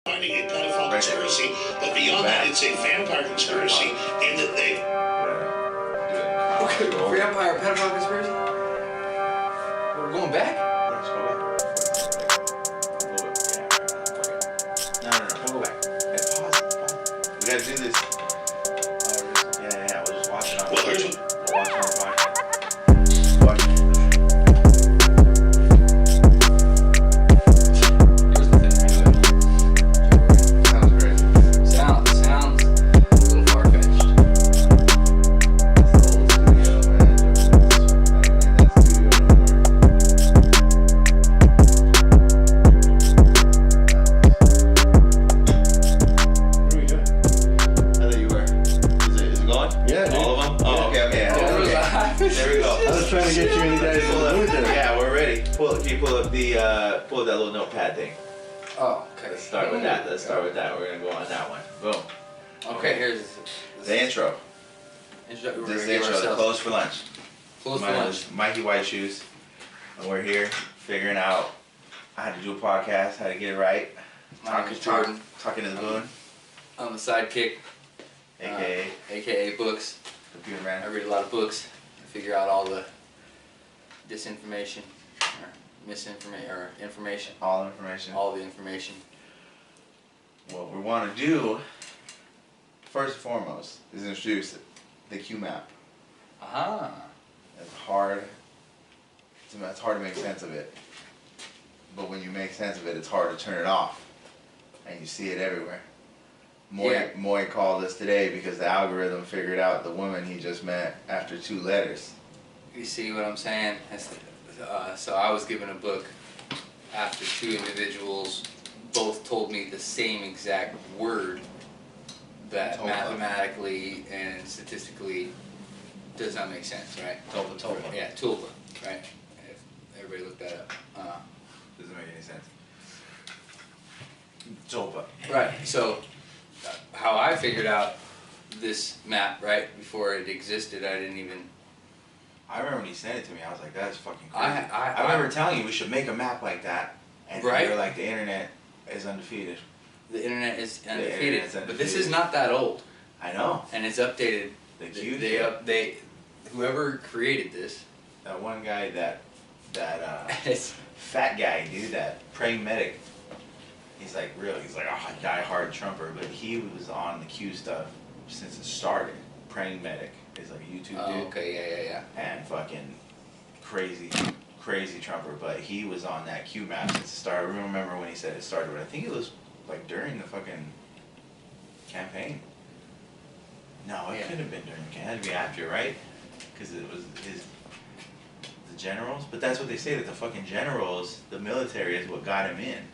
finding a pedophile conspiracy, but beyond that, it's a vampire conspiracy in that they... Okay, vampire pedophile conspiracy? We're going back? Let's go back. No, we'll go back. Hey, pause. We gotta do this. Yeah, we'll just watch it on the podcast. We'll watch it on the podcast. Pull up that little notepad thing. Oh, okay. Let's start with that. We're gonna go on that one. Boom. Okay, here's the intro. This is the intro. The close for lunch. Close for lunch. Mikey WHTShoes, and we're here figuring out how to do a podcast, how to get it right. Talking to the moon. I'm the sidekick. AKA books. Computer man. I read a lot of books. I figure out all the disinformation. Misinformation or information. All information. All the information. What we want to do, first and foremost, is introduce the Q map. Aha. It's hard to make sense of it. But when you make sense of it, it's hard to turn it off. And you see it everywhere. Moy called us today because the algorithm figured out the woman he just met after 2 letters. You see what I'm saying? So I was given a book after 2 individuals both told me the same exact word that mathematically and statistically does not make sense, right? Tulpa. Yeah, tulpa, right? If everybody looked that up. Doesn't make any sense. Tulpa. Right, so how I figured out this map, right, before it existed, I remember when he sent it to me, I was like, that's fucking crazy. I remember telling you we should make a map like that, and you were like, the internet is undefeated. The internet is undefeated, but this is not that old. I know. And it's updated. Whoever created this. That one guy, that fat guy, dude, that praying medic. He's like a die-hard Trumper, but he was on the Q stuff since it started. Praying medic. He's like a YouTube dude. Okay, yeah. And fucking crazy Trumper, but he was on that Q map since it started. I remember when he said it started, but I think it was like during the fucking campaign. No, it couldn't have been during the campaign. It had to be after, right? Because it was the generals. But that's what they say, that the fucking generals, the military is what got him in.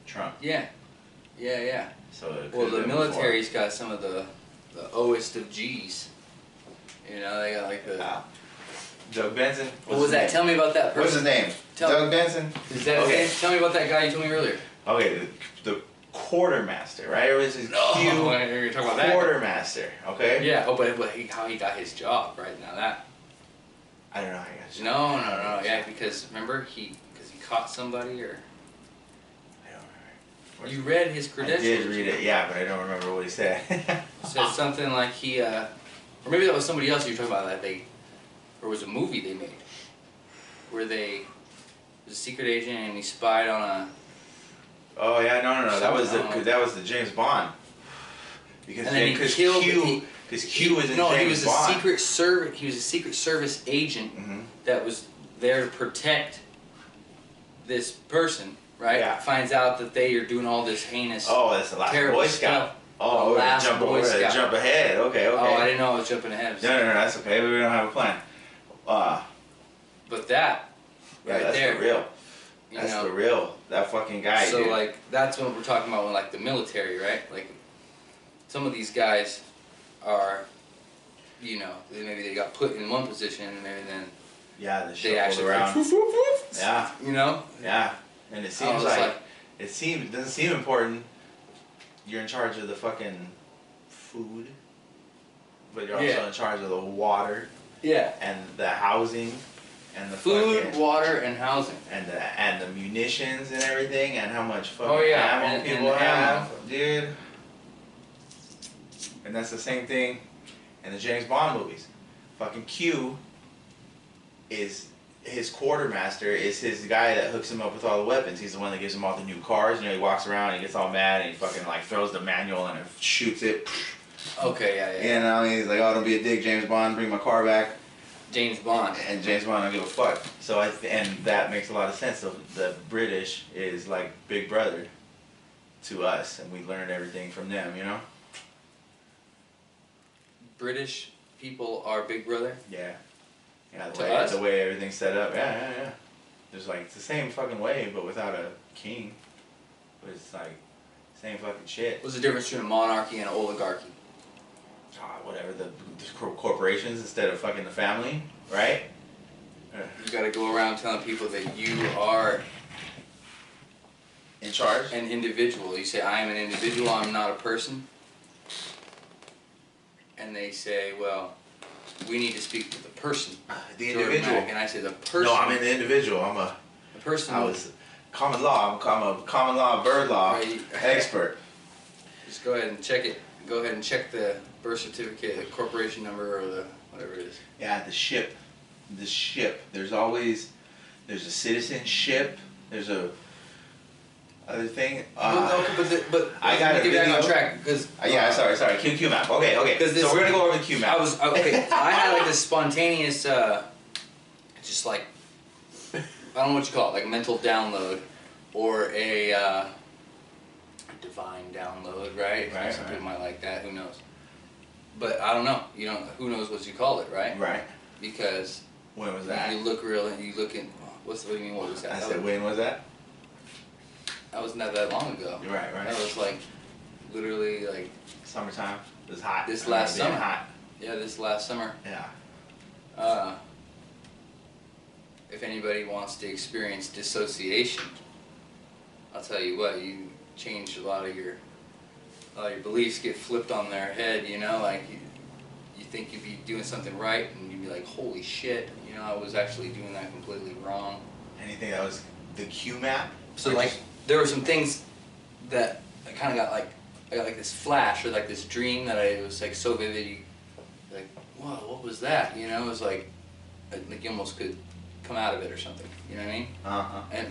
Trump. Yeah. So the military's got some of the oest of G's. You know, they got like the... Doug Benson? What was that? Tell me about that person. What's his name? Doug Benson? Is that his name? Tell me about that guy you told me earlier. Okay, the quartermaster, right? It was his you're talking about that. Quartermaster, okay? Yeah, but how he got his job, right? Now that... I don't know how he got his job. No, yeah, because remember, he caught somebody, or... I don't remember. You read his credentials? I did read it, yeah, but I don't remember what he said. Said something like he, or maybe that was somebody else you were talking about, that or it was a movie they made, where was a secret agent and he spied on a... Oh yeah, no, that was the James Bond. Because Q was in James Bond. He was a Secret Service agent that was there to protect this person, right? Yeah. Finds out that they are doing all this heinous... Oh, that's the last Boy Scout. Oh, jump ahead. Okay. Oh, I didn't know I was jumping ahead. No, that's okay. We don't have a plan. But that, that's there, the real. That's the real. That fucking guy. So dude. like that's what we're talking about when like the military, right? Like some of these guys are, maybe they got put in one position and maybe then they actually around. Yeah. Yeah, and it seems it doesn't seem important. You're in charge of the fucking food, but you're also in charge of the water. Yeah. And the housing, And the food, fucking, water, and housing. and the munitions and everything, and how much fucking yeah, ammo and people have, ammo. dude. And that's the same thing in the James Bond movies. Fucking Q is his quartermaster, is his guy that hooks him up with all the weapons. He's the one that gives him all the new cars. You know, he walks around and he gets all mad and he fucking like throws the manual and it shoots it. Okay, yeah. You know, he's like, oh, don't be a dick, James Bond, bring my car back. James Bond. And James Bond don't give a fuck. So and that makes a lot of sense. So the British is like Big Brother to us, and we learned everything from them, you know? British people are Big Brother? Yeah. Yeah, To us? the way everything's set up. Yeah. There's like, it's the same fucking way, but without a king. But it's like, same fucking shit. What's the difference between a monarchy and an oligarchy? Whatever, the corporations instead of fucking the family, right? You gotta go around telling people that you are in charge? An individual. You say, I am an individual, I'm not a person. And they say, well, we need to speak to the person. The individual. And I say, the person. No, I'm an individual. The person. I was common law. I'm a common law, bird law expert. Just go ahead and check it. Go ahead and check the birth certificate, the corporation number, or the whatever it is. Yeah, the ship. There's a citizenship. There's a other thing. But I got to get back on track because. Yeah, sorry. Q map. Okay. So we're gonna go over the Q map. I had like this spontaneous, just like I don't know what you call it, like a mental download, or a divine download, right? Some people might like that. Who knows? But I don't know. Who knows what you call it, right? Right. Because when was that? You look real, and you look in. What do you mean? What was that? I said, when was that? That was not that long ago. Right. That was like, literally like. Summertime. It was hot. This last summer. Hot. Yeah, this last summer. Yeah. If anybody wants to experience dissociation, I'll tell you what, you change a lot of your beliefs get flipped on their head, like you think you'd be doing something right and you'd be like, holy shit, I was actually doing that completely wrong. Anything that was the Q map? So there were some things that I kind of got I got this flash or this dream that it was so vivid, whoa, what was that? It was like you almost could come out of it or something, you know what I mean?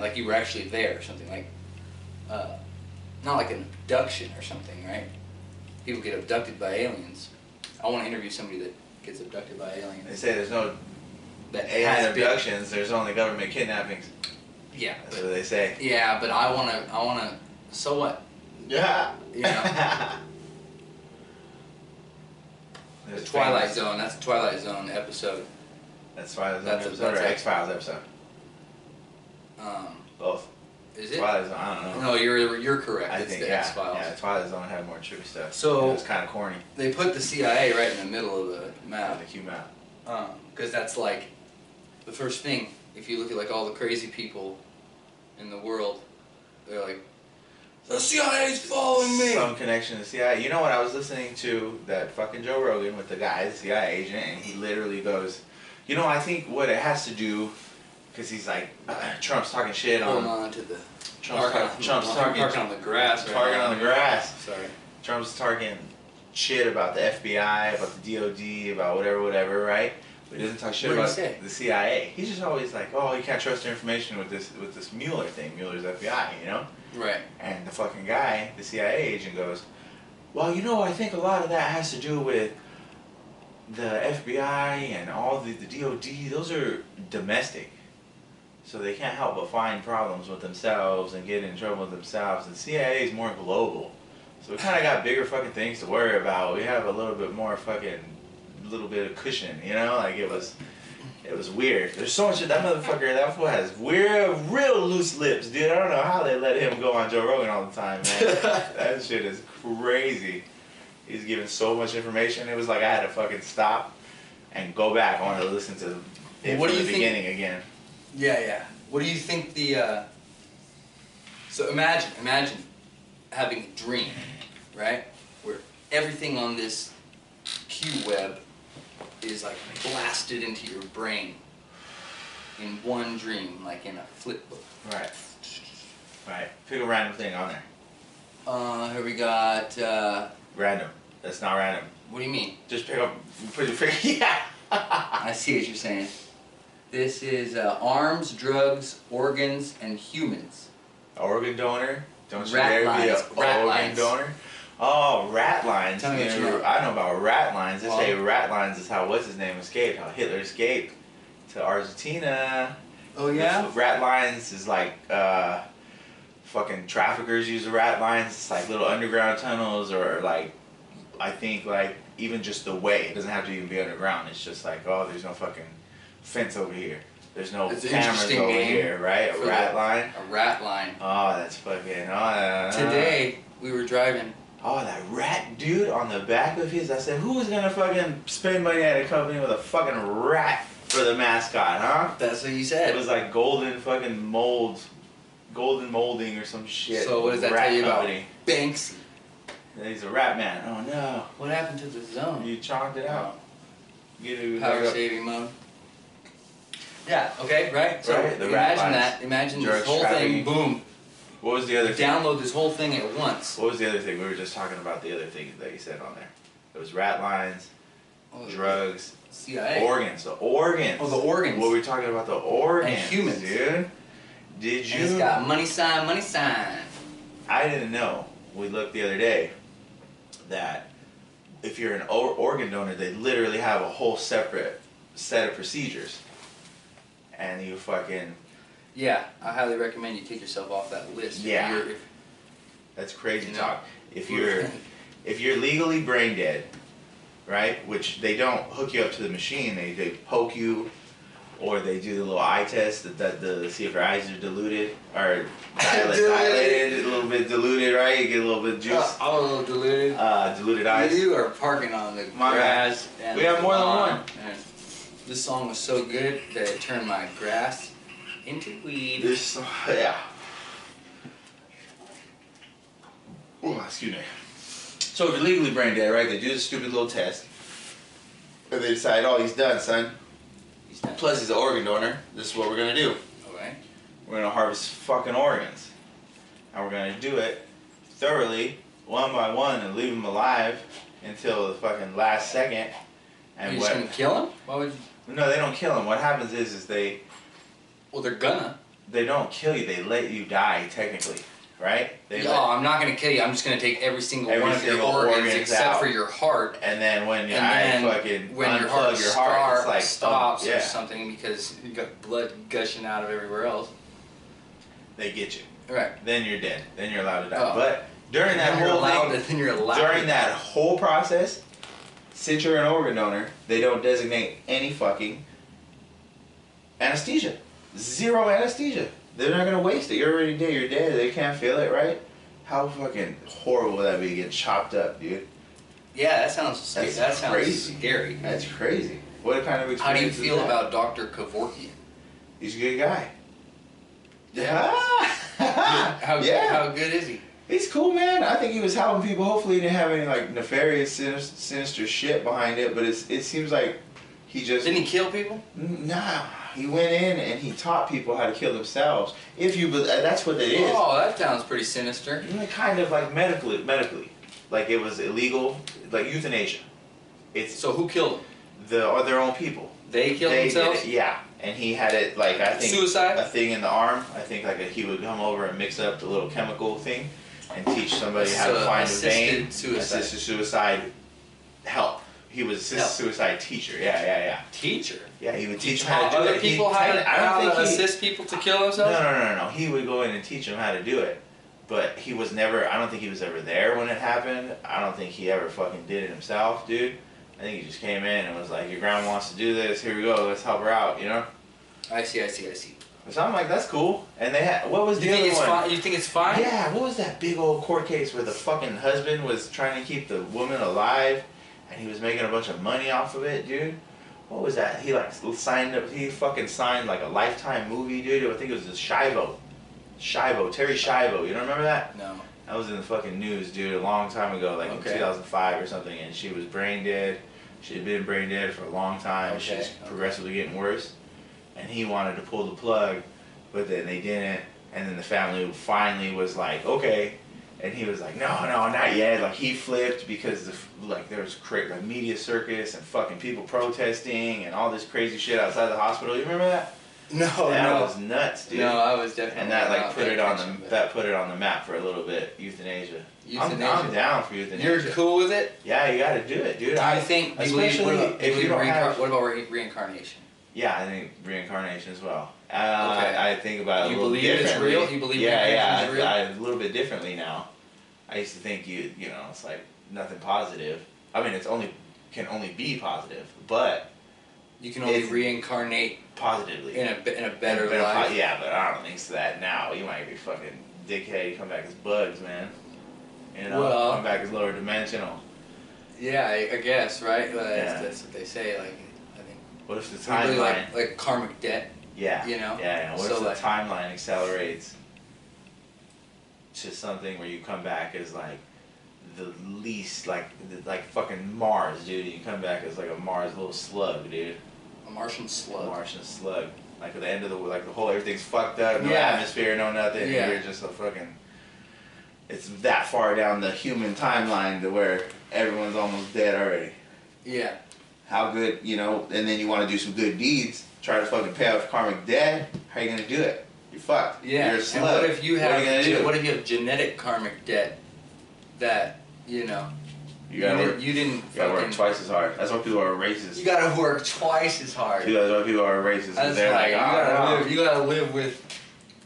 And you were actually there or something, not like an abduction or something, right? People get abducted by aliens. I want to interview somebody that gets abducted by aliens. They say there's no alien abductions, there's only government kidnappings. Yeah. That's what they say. Yeah, but I wanna, so what? Yeah. The Twilight Zone, that's a Twilight Zone episode. That's Twilight Zone episode or X-Files episode? Both. Is it? Twilight Zone, I don't know. No, you're correct. I it's think, the X-Files. Yeah, Twilight Zone had more true stuff. So it was kind of corny. They put the CIA right in the middle of the map. The Q map. Because that's the first thing. If you look at all the crazy people in the world, they're like, the CIA's following me. Some connection to CIA. You know what? I was listening to that fucking Joe Rogan with the guy, the CIA agent, and he literally goes, I think what it has to do, because he's like, Trump's talking shit on. Hold on to the. Trump's talking on the grass. Talking on the grass. Sorry. Trump's talking shit about the FBI, about the DOD, about whatever, right? But he doesn't talk shit about the CIA. He's just always like, oh, you can't trust your information with this Mueller thing. Mueller's FBI, Right. And the fucking guy, the CIA agent, goes, well, I think a lot of that has to do with the FBI and all the DOD. Those are domestic. So they can't help but find problems with themselves and get in trouble with themselves. And CIA is more global. So we kind of got bigger fucking things to worry about. We have a little bit more little bit of cushion, it was weird. There's so much of that motherfucker. That fool has real loose lips, dude. I don't know how they let him go on Joe Rogan all the time, man. That shit is crazy. He's giving so much information. It was like I had to fucking stop and go back. I wanted to listen to it from the beginning again. Yeah. What do you think so imagine having a dream, right? Where everything on this Q web is blasted into your brain. in one dream, like in a flip book. Right. Right. Pick a random thing on there. Here we got, Random. That's not random. what do you mean? Just pick up, put your finger, yeah. I see what you're saying. This is arms, drugs, organs, and humans. Organ donor. Don't you Rat dare be lines. a Rat organ lines. donor. Oh, rat lines. Tell me what you know. I know about rat lines. They Well, say rat lines is how what's his name escaped. How Hitler escaped to Argentina. Oh yeah? Rat lines is like fucking traffickers use the rat lines. It's like little underground tunnels, or like I think like even just the way. It doesn't have to even be underground. It's just like, oh, there's no fucking fence over here. There's no It's an cameras interesting over name here, right? A for rat the- line. A rat line. Oh, that's fucking. Today, we were driving. Oh, that rat dude on the back of his. I said, who's gonna fucking spend money at a company with a fucking rat for the mascot, huh? That's what you It said. was like golden fucking mold, golden molding or some shit. So what does that Rat tell you company. about Banksy? He's a rat man. Oh no. What happened to the zone? You chonked it out. Get it Power back up. saving mode. Yeah, okay, right? So Right, the rat imagine lines. that. Imagine Drugs, this whole trafficking. thing, boom. What was the other thing? Download this whole thing at once. What was the other thing? We were just talking about the other thing that you said on there. It was rat lines, drugs, CIA. organs. The organs. Oh, the organs. What were we talking about? The organs, humans. dude. Did you? And it's got money sign, money sign. I didn't know. We looked the other day that if you're an organ donor, they literally have a whole separate set of procedures. And you fucking... Yeah, I highly recommend you take yourself off that list. Yeah. If That's crazy You know? talk. If you're legally brain dead, right? Which they don't hook you up to the machine. They poke you, or they do the little eye test that see if your eyes are diluted or dilated, a little bit diluted, right? You get a little bit of juice. I'm a little diluted. Diluted eyes. You are parking on the My grass. And We have more than lawn, one. and this song was so good that it turned my grass into weed. This, yeah. Oh, excuse me. So if you're legally brain dead, right? They do this stupid little test, and they decide, oh, he's done, son. He's done. Plus, he's an organ donor. This is what we're gonna do. Okay. We're gonna harvest fucking organs, and we're gonna do it thoroughly, one by one, and leave them alive until the fucking last second. And You're just gonna kill him? Why would you? No, they don't kill them. What happens is they Well, they're gonna. don't kill you. They let you die technically, right? They No, I'm not gonna kill you. I'm just gonna take every single one of your single organs organs except out. for your heart. And then when And then fucking when your unplug heart, it's like stops yeah, or something because you got blood gushing out of everywhere else. they get you. Right. Then you're dead. Then you're allowed to die. Oh. But during that Then you're whole allowed thing, to- then you're allowed during to- that whole process, since you're an organ donor, they don't designate any fucking anesthesia. Zero anesthesia. They're not gonna waste it. You're already dead. You're dead. They can't feel it, right? How fucking horrible would that be? Getting chopped up, dude. Yeah, that sounds scary. That's That sounds crazy. scary. That's crazy. What kind of experience? How do you is feel that? about Dr. Kevorkian? He's a good guy. Yeah. How Yeah. good is he? He's cool, man. I think he was helping people. Hopefully, he didn't have any like nefarious, sinister shit behind it. But it seems like he just Didn't he kill people? nah. He went in and he taught people how to kill themselves. If you, that's what it is. Oh, that sounds pretty sinister. Kind of like medically, like it was illegal, like euthanasia. It's So who killed them? their own people. They killed They themselves? did it, yeah. And he had it like I think Suicide? a thing in the arm. I think like he would come over and mix up the little chemical thing and teach somebody how to So, find a assisted vein. suicide. Assisted suicide help. He was assisted Help. suicide teacher. Yeah. Teacher. Yeah, he would He teach them how taught to do other it. people He how kinda- I don't to think he, assist people to kill no, themselves? He would go in and teach them how to do it. But he was never, I don't think he was ever there when it happened. I don't think he ever fucking did it himself, dude. I think he just came in and was like, your grandma wants to do this, here we go, let's help her out, you know? I see. So I'm like, that's cool. And they had, what was the You think other it's one? fine? You think it's fine? Yeah, what was that big old court case where the fucking husband was trying to keep the woman alive and he was making a bunch of money off of it, dude? What was that? He like signed up, he fucking signed like a Lifetime movie, dude. I think it was the Terry Schiavo, you don't remember that? No. That was in the fucking news, dude, a long time ago, like in Okay. 2005 or something, and she was brain dead. She had been brain dead for a long time. Okay, She's okay. progressively getting worse. and he wanted to pull the plug, but then they didn't, and then the family finally was like, okay, and he was like, no, not yet. Like he flipped because there was like media circus and fucking people protesting and all this crazy shit outside the hospital. You remember that? No, that was nuts, dude. No, I was definitely. And that like put it on the map for a little bit. Euthanasia. I'm down for euthanasia. You're cool with it? Yeah, you got to do it, dude. I think. What about reincarnation? Yeah, I think reincarnation as well. I think about it a little differently. You believe it's real? You believe reincarnation is real? I a little bit differently now. I used to think you know, it's like nothing positive. I mean, can only be positive, but you can only reincarnate positively in a better life. Yeah, but I don't think so. That now you might be fucking dickhead. You come back as bugs, man. You know, come back as lower dimensional. Yeah, I guess, right? That's what they say. Like, I think. What if the timeline, like karmic debt? Yeah. You know. Yeah. What if the timeline accelerates to something where you come back as like the least, like fucking Mars, dude. You come back as like a Mars little slug, dude. A Martian slug. A Martian slug. Like at the end of the whole everything's fucked up, no atmosphere, no nothing. Yeah. You're just a fucking. It's that far down the human timeline to where everyone's almost dead already. Yeah. How good, you know? And then you want to do some good deeds, try to fucking pay off karmic debt. How are you gonna do it? You're fucked. Yeah. You're a slug. And what if you have? What if you have genetic karmic debt that you know? You didn't work twice as hard. That's why people are racist. You gotta work twice as hard. That's why people are racist. That's they're you gotta live with.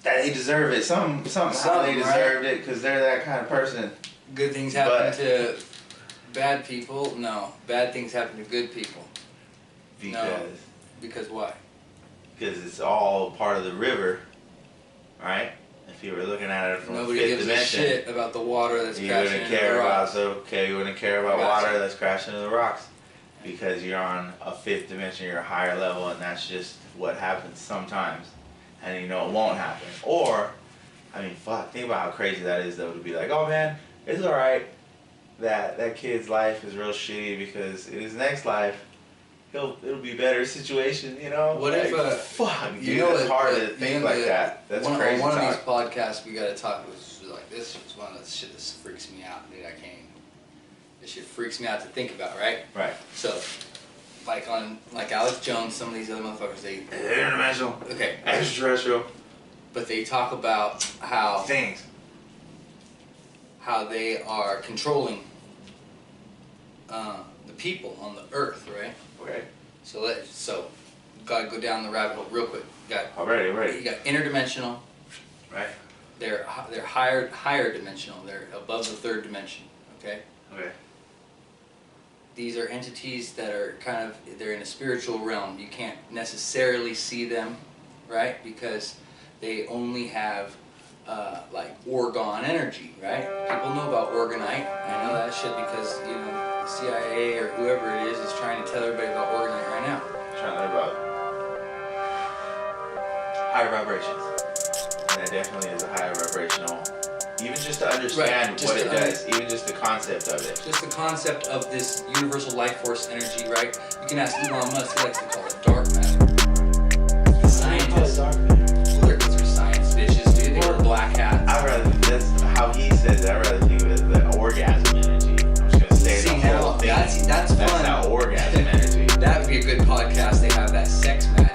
That they deserve it. Somehow they deserved it because they're that kind of person. Good things happen to bad people. No, bad things happen to good people. Because why? Because it's all part of the river, right? If you were looking at it from Nobody fifth gives dimension, a shit about the water that's crashing into the rocks. You wouldn't care about water that's crashing into the rocks because you're on a fifth dimension, you're a higher level, and that's just what happens sometimes. And you know it won't happen. Or, I mean, fuck, think about how crazy that is though to be like, oh man, it's alright that kid's life is real shitty because in his next life, it'll be a better situation, you know? What like, if, fuck, dude, it's hard to think like that. That's crazy. On one of these podcasts we gotta talk was like, this is one of the shit that freaks me out, dude, this shit freaks me out to think about, right? Right. So, like Alex Jones, some of these other motherfuckers, they're interdimensional. Okay. Extraterrestrial. But they talk about how they are controlling the people on the earth, right? Okay. So gotta go down the rabbit hole real quick. You got interdimensional. Right. They're higher dimensional. They're above the third dimension. Okay. Okay. These are entities that are they're in a spiritual realm. You can't necessarily see them, right? Because they only have like orgone energy, right? People know about orgonite. I know that shit because, you know, the CIA or whoever it is trying to tell everybody about orgonite right now. Trying to learn about higher vibrations. And that definitely is a higher vibrational. Even just to understand what it does, even just the concept of it. Just the concept of this universal life force energy, right? You can ask Elon Musk, he likes to call it dark matter. The scientists, they're science bitches, dude. They wear black hats. That's how he says it. I'd rather think of it as the orgasm energy. I'm just gonna say the whole thing. That's fun. That's not orgasm energy. That would be a good podcast. They have that sex magic.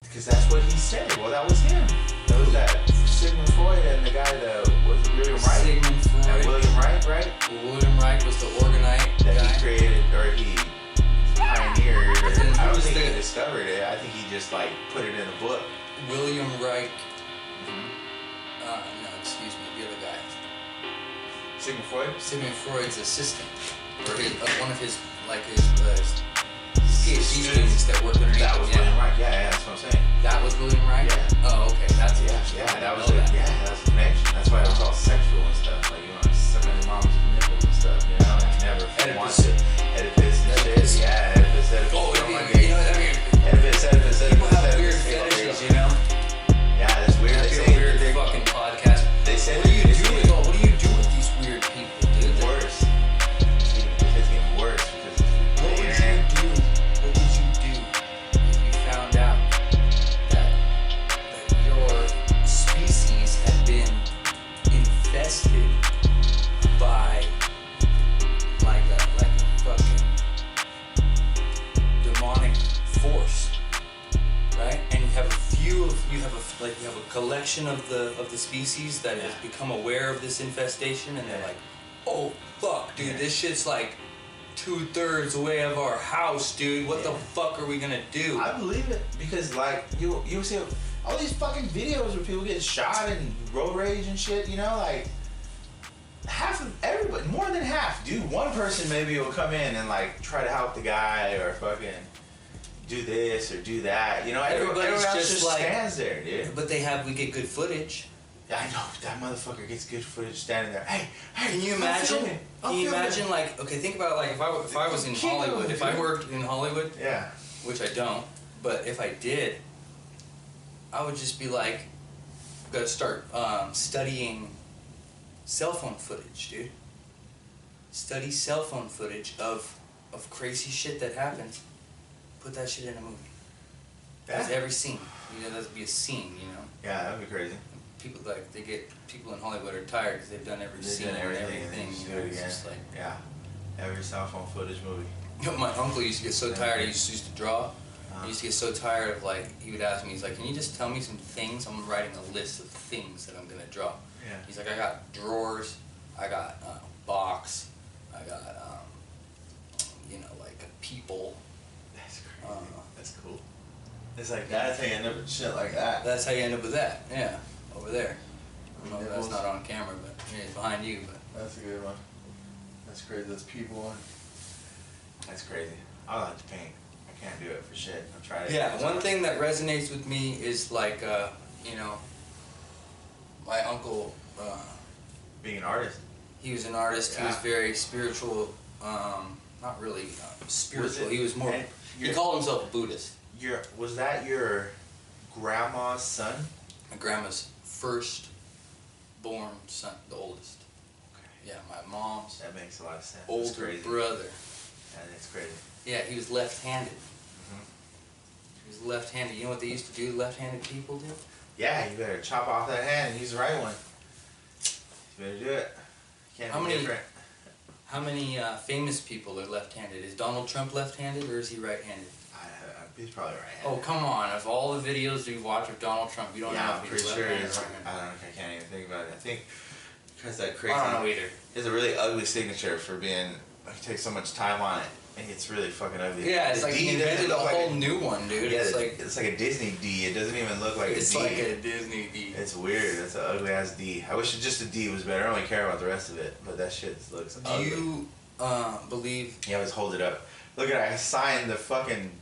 Because that's what he said. Well, that was him. That was that Sigmund Freud and the guy that was William Wright. Sigmund Freud. And William Wright, right? William Wright was the orgonite that guy. He created, or he pioneered. I don't think he discovered it. I think he just like put it in a book. William Wright. No, excuse me, the other guy. Sigmund Freud? Sigmund Freud's assistant. Or one of his PhD students that worked underneath him. That was William Wright. Yeah, that's what I'm saying. That was William Wright? Yeah. Oh, okay. That's that was it. Yeah, that's the connection. That's why it was all sexual and stuff. Like, you know, sucking your mom's nipples and stuff, you know? And never wanted Oedipus and shit. Yeah, Oedipus. Oh, you know what I mean? Oedipus. People have weird section of the species that has become aware of this infestation, and they're like, oh fuck, dude, this shit's like 2/3 away of our house, dude. What the fuck are we gonna do? I believe it, because like you see all these fucking videos where people get shot and road rage and shit, you know, like half of everybody, more than half, dude, one person maybe will come in and like try to help the guy or fucking do this or do that, you know. Everybody else just like stands there, dude. But we get good footage. Yeah, I know, that motherfucker gets good footage standing there. Hey, can you imagine? Can you imagine, like, okay, think about it, like, if I was in Hollywood, if I worked in Hollywood, which I don't, but if I did, I would just be like, gotta start studying cell phone footage, dude. Study cell phone footage of crazy shit that happens. Put that shit in a movie. That's every scene. You know, that'd be a scene, you know? Yeah, that'd be crazy. People, like, people in Hollywood are tired because they've done every scene and everything. And then you know, it's just like, every cell phone footage movie. You know, my uncle used to get so tired, he used to draw. He used to get so tired of, like, he would ask me, he's like, can you just tell me some things? I'm writing a list of things that I'm going to draw. Yeah. He's like, I got drawers, I got a box, I got, you know, like a people. That's crazy. That's cool. It's like, that's how you end up with shit like that. That's how you end up with that, yeah, over there. I don't know if that's not on camera, but it's behind you. But that's a good one. That's crazy, that's people. That's crazy. I like to paint. I can't do it for shit. I've tried it. Yeah, one thing that resonates with me is like, you know, my uncle. Being an artist. He was an artist. Yeah. He was very spiritual. Not really spiritual. He was more. He called himself a Buddhist. Was that your grandma's son? My grandma's first born son, the oldest. Okay. Yeah, my mom's. That makes a lot of sense. Older brother. Yeah, that's crazy. Yeah, he was left-handed. He was left-handed. You know what they used to do, left-handed people do? Yeah, you better chop off that hand and use the right one. You better do it. Can't be different. How many famous people are left-handed? Is Donald Trump left-handed or is he right-handed? He's probably right-handed. Oh, come on. Of all the videos you watch of Donald Trump, you don't know if he's left-handed or right-handed. I can't even think about it. I think because that crazy... I don't know either. He has a really ugly signature for being... He takes so much time on it. And it's really fucking ugly. Yeah, it's like he invented a whole new one, dude. Yeah, it's like a Disney D. It doesn't even look like a D. It's like a Disney D. It's weird. That's an ugly ass D. I wish just a D was better. I don't really care about the rest of it, but that shit looks ugly. Do you believe? Yeah, let's hold it up. Look at it. I signed the fucking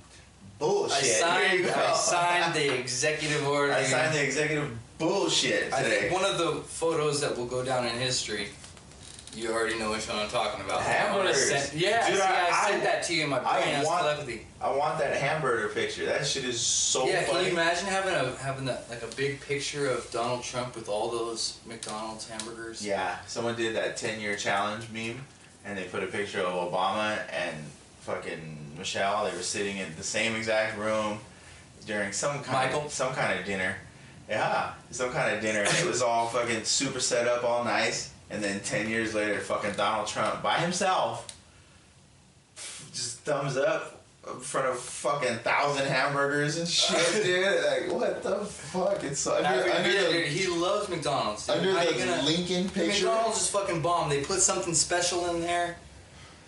bullshit. I signed the executive order. I signed the executive bullshit today. I think one of the photos that will go down in history. You already know which one I'm talking about. Hamburgers. Yeah, dude, I sent that to you in my brain. I want that hamburger picture. That shit is so funny. Can you imagine having like a big picture of Donald Trump with all those McDonald's hamburgers? Yeah, someone did that 10-year challenge meme, and they put a picture of Obama and fucking Michelle. They were sitting in the same exact room during some kind of dinner. Yeah, some kind of dinner, and it was all fucking super set up, all nice. And then 10 years later, fucking Donald Trump by himself, just thumbs up in front of fucking 1,000 hamburgers and shit, dude. Like, what the fuck? It's so dude, he loves McDonald's. Dude. Under the Lincoln picture. McDonald's is fucking bomb. They put something special in there.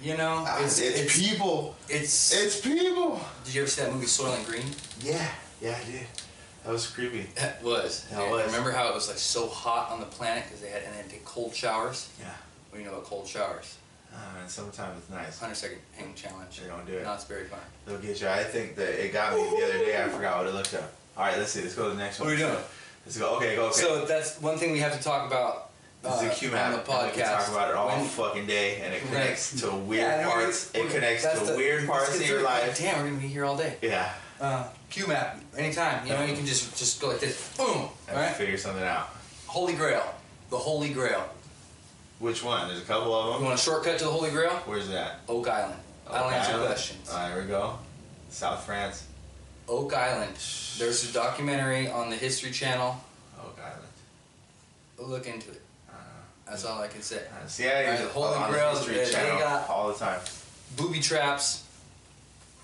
You know, it's people. It's people. Did you ever see that movie Soylent Green? Yeah, I did. That was creepy. That was. That was. Remember how it was like so hot on the planet because they had take cold showers? Yeah. What do you know about cold showers? In summertime it's nice. 100-second hang challenge. They don't do it. No, it's very fun. They'll get you. I think that it got me the other day. I forgot what it looked up. All right, let's see. Let's go to the next one. What are we doing? Let's go. Okay, go. Okay. So that's one thing we have to talk about. This is a Q-map. On the podcast. We can talk about it all fucking day, and it connects to weird parts. It connects to weird parts of your life. Damn, we're gonna be here all day. Yeah. Q-map, anytime. You know, you can just go like this. Boom. Right. Figure something out. Holy Grail. The Holy Grail. Which one? There's a couple of them. You want a shortcut to the Holy Grail? Where's that? Oak Island. I'll answer questions. There we go. South France. Oak Island. There's a documentary on the History Channel. Oak Island. Look into it. That's all I can say. See, the Holy Grail. They got all the time. Booby traps.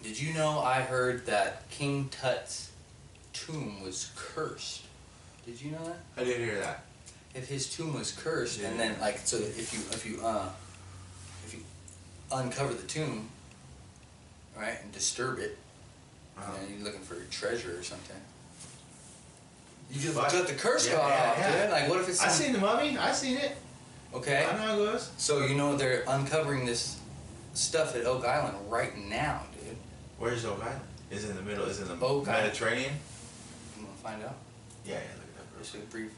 Did you know I heard that King Tut's tomb was cursed Did you know that? I didn't hear that. If his tomb was cursed, and then like so, if you uncover the tomb, right, and disturb it, and you're looking for a treasure or something. You just cut the curse god off, dude. Like, what if it's? I seen the mummy. I seen it. Okay. I know how it goes. So you know they're uncovering this stuff at Oak Island right now, dude. Where's Oak Island? Is it in the middle? Is it in the Oak Mediterranean? You want to find out? Yeah, look it up. Just a brief.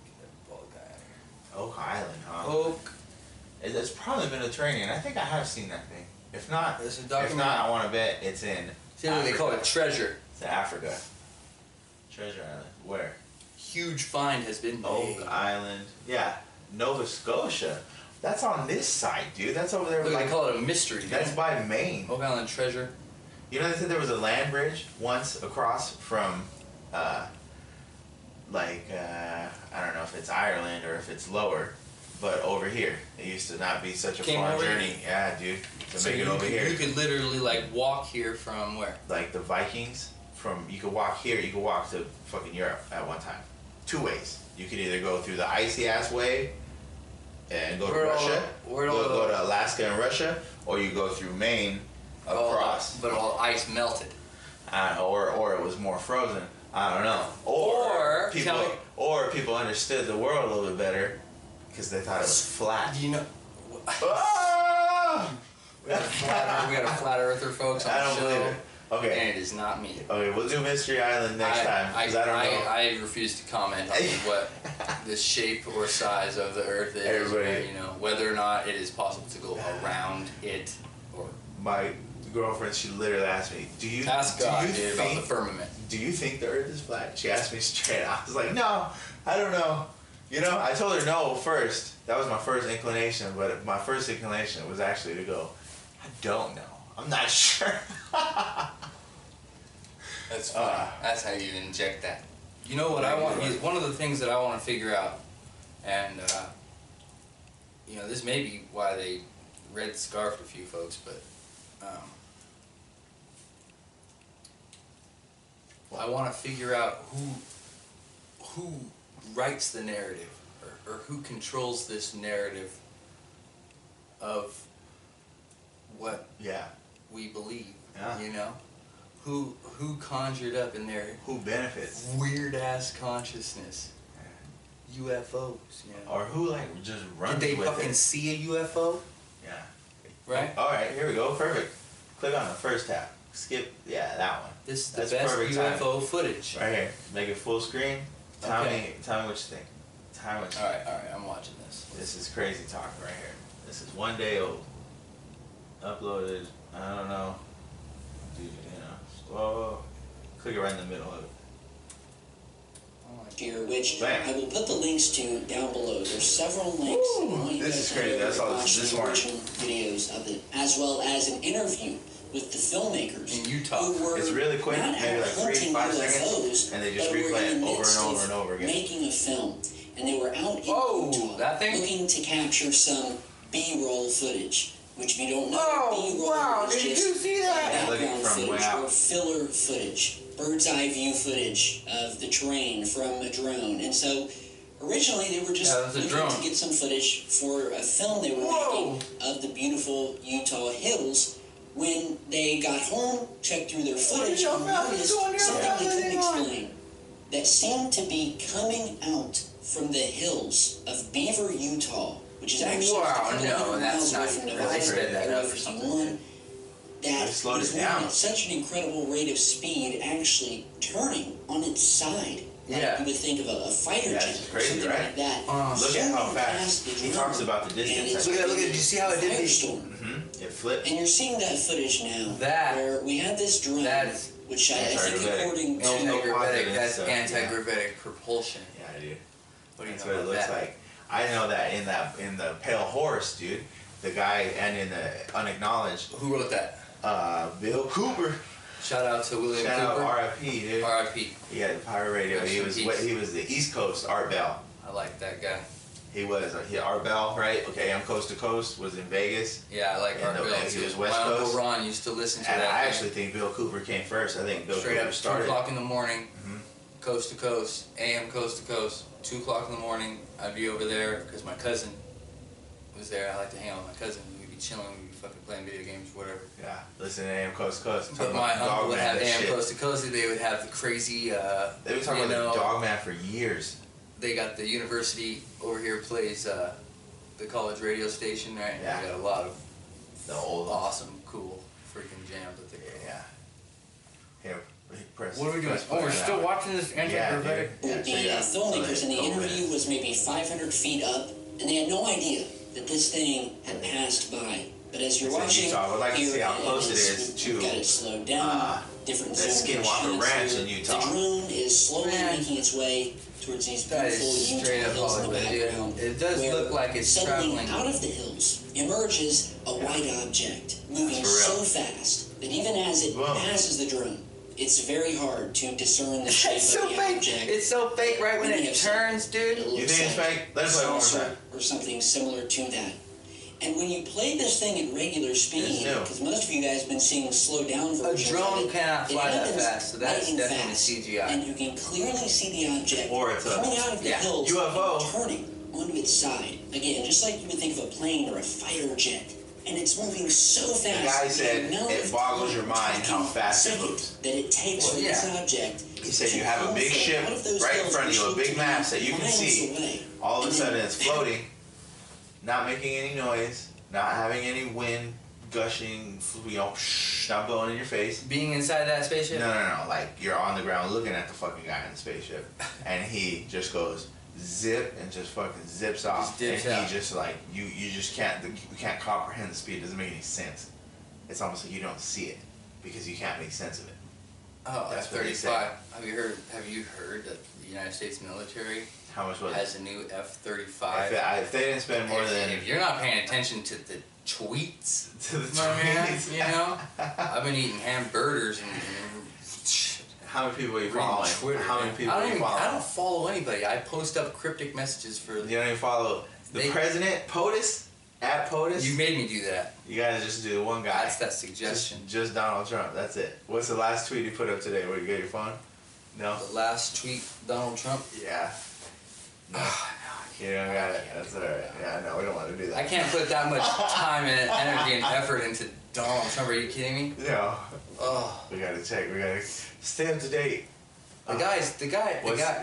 Get that bald guy out of here. Oak Island, huh? Oak. It's probably Mediterranean. I think I have seen that thing. If not, I want to bet it's in. See what they call it? Treasure. It's in Africa. Treasure Island. Where? Huge find has been made. Oak Island. Yeah. Nova Scotia. That's on this side, dude. That's over there. Look, they call it a mystery. That's by Maine. Oak Island treasure. You know, they said there was a land bridge once across from, I don't know if it's Ireland or if it's lower, but over here. It used to not be such a far journey. Yeah, dude. To make it over here. You could literally, like, walk here from where? Like the Vikings, you could walk here, you could walk to fucking Europe at one time. Two ways. You could either go through the icy-ass way and go to Russia, go to Alaska and Russia, or you go through Maine across. But all ice melted. Or it was more frozen. I don't know. Or people understood the world a little bit better because they thought it was flat. You know. We got a flat earther, folks, on the show. Believe it. Okay. And it is not me. Okay, we'll do Mystery Island next time. I don't know. I refuse to comment on what the shape or size of the Earth is. Everybody. You know, whether or not it is possible to go around it. Or my girlfriend, she literally asked me, ask God about the firmament. Do you think the Earth is flat? She asked me straight out. I was like, no, I don't know. You know, I told her no first. That was my first inclination, but my first inclination was actually to go, I don't know. I'm not sure. That's funny. That's how you inject that. You know what I want? One of the things that I want to figure out, and you know, this may be why they red scarfed a few folks, but I want to figure out who writes the narrative, or who controls this narrative of what we believe. You know, who conjured up in their benefits weird ass consciousness UFOs, you know, or who like just runs did they with fucking see a UFO? Yeah. Right. All right, here we go. Perfect. Click on the first tab. Skip. Yeah, that one. This is the best UFO footage. Right here. Make it full screen. Tell me what you think. All right. I'm watching this. This is crazy talk right here. This is 1 day old. Uploaded. I don't know. Dude, you know. Whoa. Click it right in the middle of it. Here, which I will put the links to down below. There's several links. This is crazy. That's all this morning. Videos of it, as well as an interview with the filmmakers in Utah. Who were it's really quick, maybe like 3 to 5 seconds, and they just replay it over and over and over again. Making a film, and they were out in Utah looking to capture some B-roll footage. Which, if you don't know, B-roll is just background footage or filler footage. Bird's eye view footage of the terrain from a drone. And so originally they were just looking to get some footage for a film they were making of the beautiful Utah hills. When they got home, checked through their footage, and noticed something they couldn't explain that seemed to be coming out from the hills of Beaver, Utah, which is actually just a couple hundred miles away from Nevada, Area 51. That was moving at such an incredible rate of speed, actually turning on its side. Like you would think of a fighter jet or something like that. Look at how fast he talks about the distance. Look at it. Did you see how it did this? It flipped. And you're seeing that footage now, where we had this drone, which I think according to... That's anti-gravitic propulsion. Yeah, dude. What do you That's know what it looks like. I know that in the Pale Horse, dude, the guy, and in the Unacknowledged. Who wrote that? Bill Cooper. Shout out to William Cooper. Shout out R.I.P. dude. R.I.P. He had Pirate Radio. He was the East Coast Art Bell. I like that guy. He was Art Bell, right? Okay, I'm Coast to Coast. Was in Vegas. Yeah, I like Art Bell. He was West Coast. My Coast. Uncle Ron used to listen to and that. I actually think Bill Cooper came first. I think Bill Straight Cooper up started. 2 o'clock in the morning. coast to coast, AM coast to coast, 2 o'clock in the morning, I'd be over there because my cousin was there. I like to hang out with my cousin. We'd be chilling, we'd be fucking playing video games, whatever. Yeah, listen to AM Coast to Coast. But my uncle would have AM Coast to Coast. They would have the crazy, they were talking about the Dogman for years. They got the university over here plays the college radio station, right? Yeah. They got a lot of the old awesome, cool freaking jams that they go. Yeah. Here, press. What are we doing? Oh, we're still watching this anti-prophetic. The filmmakers in the interview was maybe 500 feet up, and they had no idea that this thing had passed by. But as you're watching, Utah. I would like to see how close it is to got it slowed down. Different the Skinwalker Ranch in Utah. The drone is slowly making its way towards these beautiful Utah hills in the background. It does look like it's suddenly traveling. Out of the hills emerges a white object moving so fast that even as it passes the drone, it's very hard to discern the shape It's so of the fake. object. It's so fake right when it turns, dude. You think it's fake? Let's play one more time. Or something similar to that. And when you play this thing at regular speed, because most of you guys have been seeing slow down versions A drone of it, cannot fly that fast, so that's lightning definitely fast, CGI. And you can clearly see the object Or it's coming out of the hills UFO. and turning onto its side. Again, just like you would think of a plane or a fighter jet. And it's moving so fast. The guy said it boggles your mind how fast it moves. That it takes for this object. He said you have a big ship right in front of you, a big mast that you can see. All of a sudden it's floating, not making any noise, not having any wind gushing, not blowing in your face. Being inside that spaceship? No. Like you're on the ground looking at the fucking guy in the spaceship, and he just goes zip and just fucking zips off. He just like you just can't comprehend the speed. It doesn't make any sense. It's almost like you don't see it because you can't make sense of it. Oh, F-35. Have you heard that the United States military has a new F-35? If they didn't spend more than... If you're not paying attention to the tweets, man, you know? I've been eating hamburgers and how many people are you following? Twitter, how many people are you following? I don't follow anybody. I post up cryptic messages for... You don't even follow the president, POTUS? At POTUS? You made me do that. You guys just do one guy. That's that suggestion. Just Donald Trump. That's it. What's the last tweet you put up today? Where you got your phone? No? The last tweet, Donald Trump? Yeah. No. You don't got it. That's alright. Yeah, no, we don't want to do that. I can't put that much time and energy and effort into Donald Trump. Are you kidding me? No. Oh. We gotta check. We gotta stay up to date. The guy.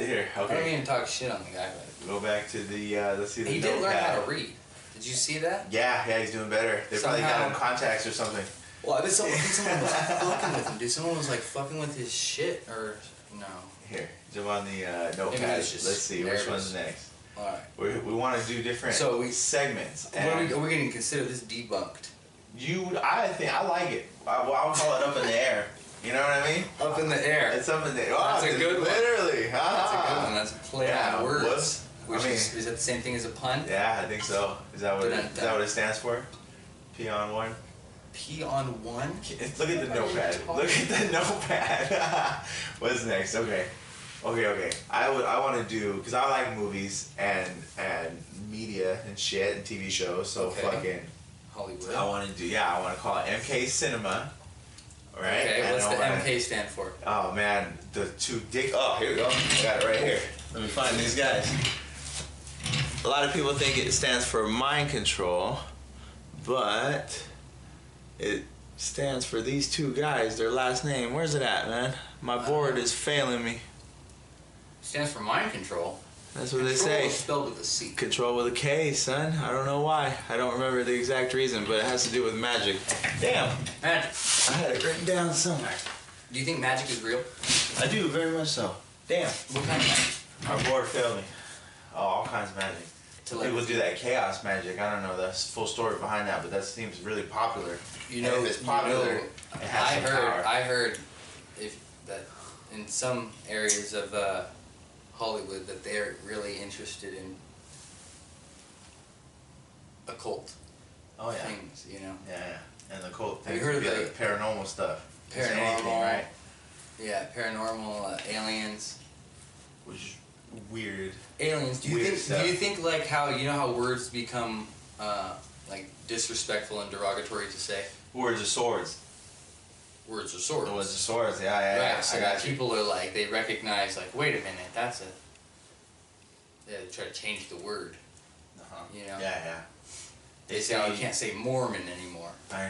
Here, okay. I don't even talk shit on the guy, but go back to the. Let's see the. He did learn how to read. Did you see that? Yeah, he's doing better. They probably got him contacts or something. Well, I think someone was fucking with him, dude. Someone was like fucking with his shit, or no. Here, jump on the notepad. Let's see which one's next. All right. We want to do different segments. Are we going to consider this debunked? I think I like it. I would call it up in the air. You know what I mean? Up in the air. It's up in the air. Oh, that's a good one. Literally. That's a good one. That's a play on words. Is that the same thing as a pun? Yeah, I think so. Is that what it stands for? P on one? P on one? Look at the notepad. Look at the notepad. What's next? Okay. I want to do, because I like movies and media and shit and TV shows, so fucking Hollywood. I want to call it MK Cinema. Right? Okay, what's the MK stand for? Oh man, the two dick. Oh, here we go. I got it right here. Let me find these guys. A lot of people think it stands for mind control, but it stands for these two guys. Their last name. Where's it at, man? My board is failing me. Stands for mind control. That's what they say. Control spelled with a C. Control with a K, son. I don't know why. I don't remember the exact reason, but it has to do with magic. Damn. Magic. I had it written down somewhere. Do you think magic is real? I do, very much so. Damn. What kind of magic? Our board failed me. Oh, all kinds of magic. People do that chaos magic. I don't know the full story behind that, but that seems really popular. You know, and if it's popular, it has some power. I heard that in some areas of Hollywood that they're really interested in occult things, you know? Yeah. And the occult Have you things heard of would be like paranormal stuff. Paranormal, right? Yeah, paranormal, aliens. Which is weird. Aliens. Do you think like how words become like disrespectful and derogatory to say? Words are swords. words are swords. The words are swords, yeah. Right, so that people are like, they recognize, like, wait a minute, that's a... They try to change the word. You know? Yeah. They say, oh, you can't say Mormon anymore. I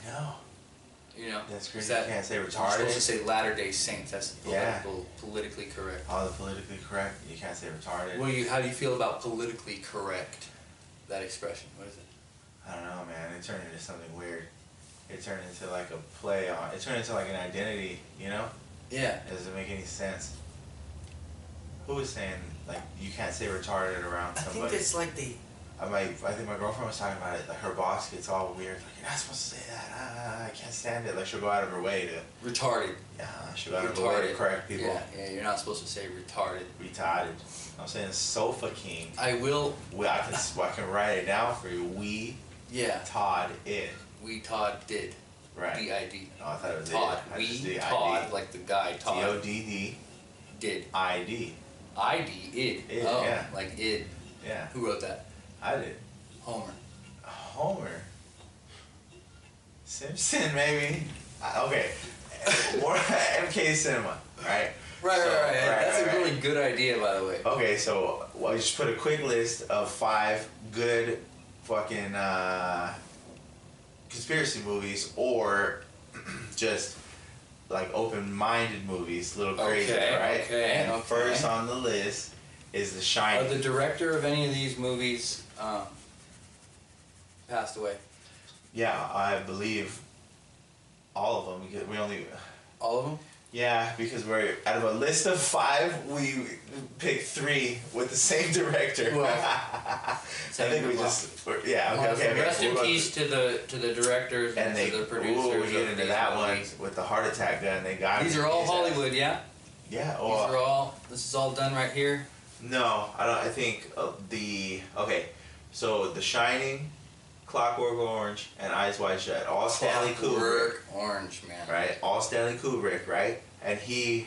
know. You know? That's crazy. You can't say retarded. You're supposed to say Latter-day Saints. That's politically correct. Oh, the politically correct. You can't say retarded. How do you feel about politically correct? That expression. What is it? I don't know, man. It turned into something weird. It turned into like a play on. It turned into like an identity. You know? Yeah. It doesn't make any sense. Who was saying like you can't say retarded around somebody? I think it's like I think my girlfriend was talking about it. Like her boss gets all weird. Like you're not supposed to say that. I can't stand it. Like she'll go out of her way to. Retarded. Yeah, she'll go out of her way to correct people. Yeah. You're not supposed to say retarded. Retarded. I'm saying Sofa King. I will. I can write it down for you. We. Yeah. Todd it. We Todd did. Right. D-I-D. Oh, I thought it was Todd. it. We Todd, like the guy Todd. T-O-D-D. Did. I-D. I-D. Id. Oh, yeah. like id. Yeah. Who wrote that? I did. Homer. Simpson, maybe. Okay. More MK Cinema, right? Right. That's a really good idea, by the way. Okay, so I just put a quick list of 5 good fucking conspiracy movies, or just like open-minded movies, a little crazy, right? And first on the list is The Shining. The director of any of these movies passed away? Yeah, I believe all of them. Because we only... All of them? Yeah, because we're out of a list of 5, we picked 3 with the same director. Well, I think we just... Okay. Rest in peace to the directors and to the producers. We get into that one with the heart attack gun. They got these are all Hollywood, yeah? Yeah. This is all done right here? No, I don't. I think okay, so The Shining, Clockwork Orange, and Eyes Wide Shut. All Stanley Kubrick. Clockwork Orange, man. Right? All Stanley Kubrick, right? And he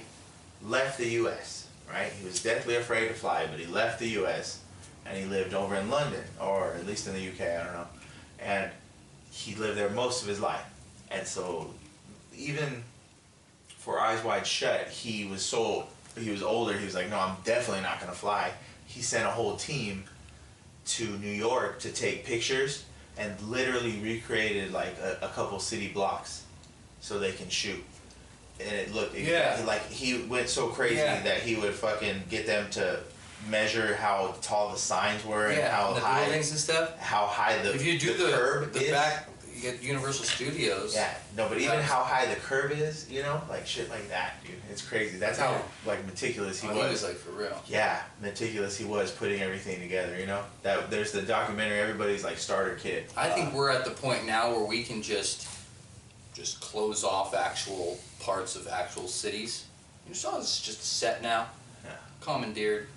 left the U.S., right? He was deathly afraid to fly, but he left the U.S. and he lived over in London, or at least in the U.K., I don't know. And he lived there most of his life. And so even for Eyes Wide Shut, he was older. He was like, no, I'm definitely not going to fly. He sent a whole team to New York to take pictures and literally recreated like a couple city blocks so they can shoot. And it looked, like he went so crazy that he would fucking get them to measure how tall the signs were and how the high buildings and stuff. How high the if you do the curb the is. back, you get Universal Studios. Yeah, no, but even how high the curb is, you know, like shit like that, dude. It's crazy. That's how like meticulous he was. He was like for real. Yeah, meticulous he was putting everything together. You know, that there's the documentary. Everybody's like starter kit. I think we're at the point now where we can just close off actual parts of actual cities. You saw this is just a set now. Yeah. Commandeered.